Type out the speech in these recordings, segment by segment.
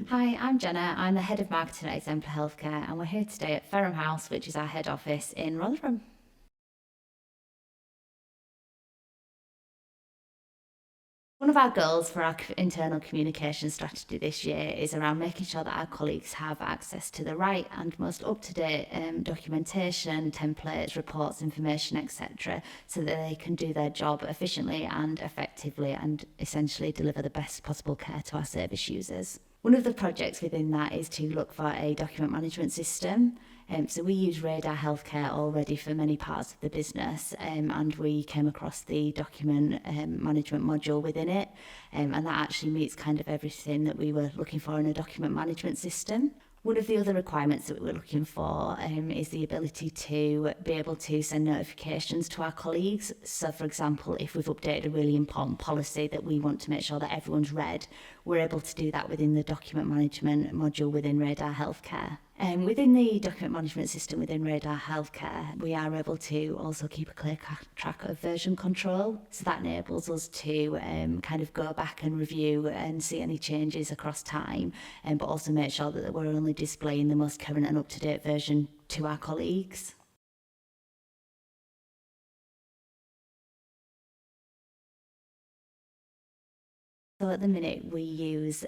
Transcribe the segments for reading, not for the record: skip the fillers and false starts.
Hi, I'm Jenna. I'm the head of marketing at Exemplar Health Care, and we're here today at Ferrum House, which is our head office in Rotherham. One of our goals for our internal communication strategy this year is around making sure that our colleagues have access to the right and most up-to-date documentation, templates, reports, information, etc., so that they can do their job efficiently and effectively and essentially deliver the best possible care to our service users. One of the projects within that is to look for a document management system. So we use Radar Healthcare already for many parts of the business, and we came across the document management module within it, and that actually meets kind of everything that we were looking for in a document management system. One of the other requirements that we were looking for is the ability to be able to send notifications to our colleagues. So, for example, if we've updated a really important policy that we want to make sure that everyone's read, we're able to do that within the document management module within Radar Healthcare. Within the document management system within Radar Healthcare, we are able to also keep a clear track of version control. So that enables us to kind of go back and review and see any changes across time, but also make sure that we're only displaying the most current and up-to-date version to our colleagues. So at the minute we use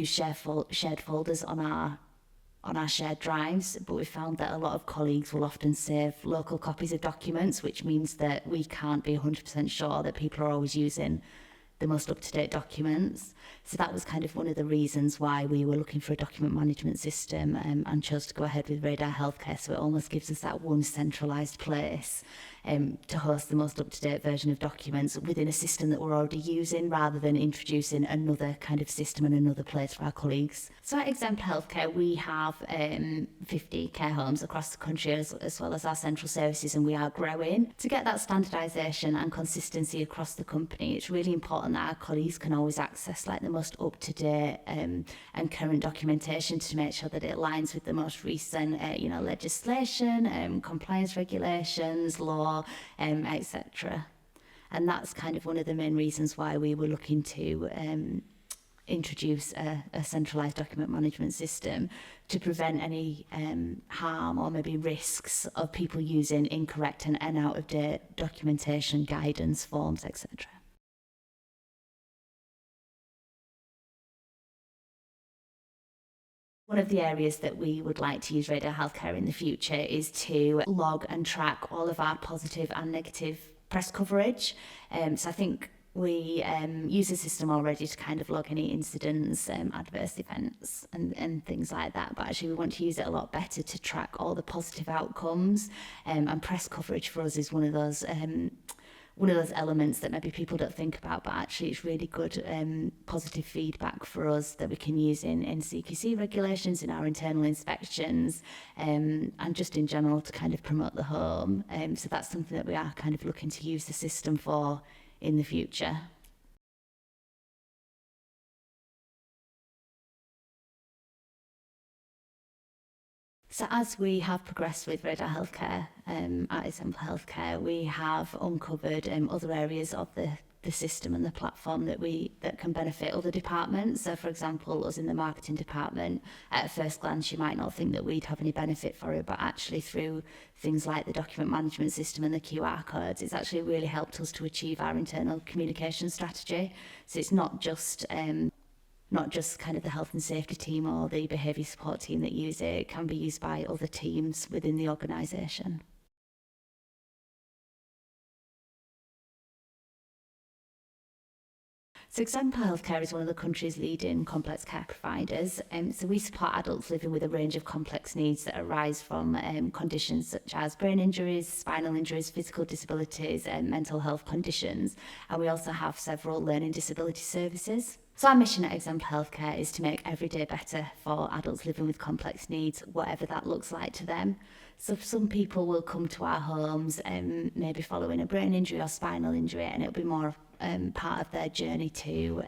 shared folders on our shared drives, but we found that a lot of colleagues will often save local copies of documents, which means that we can't be 100% sure that people are always using the most up-to-date documents. So that was kind of one of the reasons why we were looking for a document management system, and chose to go ahead with Radar Healthcare. So it almost gives us that one centralised place to host the most up-to-date version of documents within a system that we're already using, rather than introducing another kind of system in another place for our colleagues. So at Exemplar Healthcare, we have 50 care homes across the country, as well as our central services, and we are growing. To get that standardisation and consistency across the company, it's really important that our colleagues can always access like the most up-to-date and current documentation to make sure that it aligns with the most recent legislation, compliance regulations, law, etc. And that's kind of one of the main reasons why we were looking to introduce a centralised document management system to prevent any harm or maybe risks of people using incorrect and out-of-date documentation, guidance, forms, etc. One of the areas that we would like to use Radar Healthcare in the future is to log and track all of our positive and negative press coverage. So I think we use the system already to kind of log any incidents, adverse events and things like that. But actually we want to use it a lot better to track all the positive outcomes. And press coverage for us is one of those elements that maybe people don't think about, but actually it's really good positive feedback for us that we can use in CQC regulations, in our internal inspections, and just in general to kind of promote the home. So that's something that we are kind of looking to use the system for in the future. So as we have progressed with Radar Healthcare at Exemplar Healthcare, we have uncovered other areas of the system and the platform that can benefit other departments. So, for example, us in the marketing department, at first glance, you might not think that we'd have any benefit for it, but actually through things like the document management system and the QR codes, it's actually really helped us to achieve our internal communication strategy. So it's not just kind of the health and safety team or the behaviour support team that use it. It can be used by other teams within the organisation. So Exemplar Healthcare is one of the country's leading complex care providers. So we support adults living with a range of complex needs that arise from conditions such as brain injuries, spinal injuries, physical disabilities, and mental health conditions. And we also have several learning disability services. So our mission at Exemplar Healthcare is to make every day better for adults living with complex needs, whatever that looks like to them. So some people will come to our homes maybe following a brain injury or spinal injury, and it'll be more part of their journey to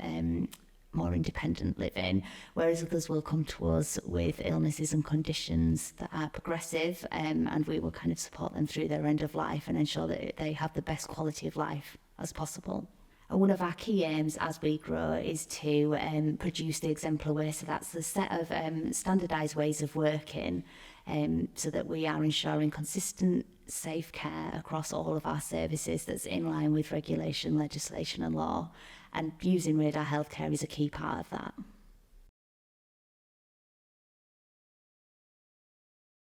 more independent living, whereas others will come to us with illnesses and conditions that are progressive, and we will kind of support them through their end of life and ensure that they have the best quality of life as possible. And one of our key aims as we grow is to produce the exemplar way. So that's the set of standardised ways of working, so that we are ensuring consistent, safe care across all of our services that's in line with regulation, legislation and law. And using radar healthcare is a key part of that.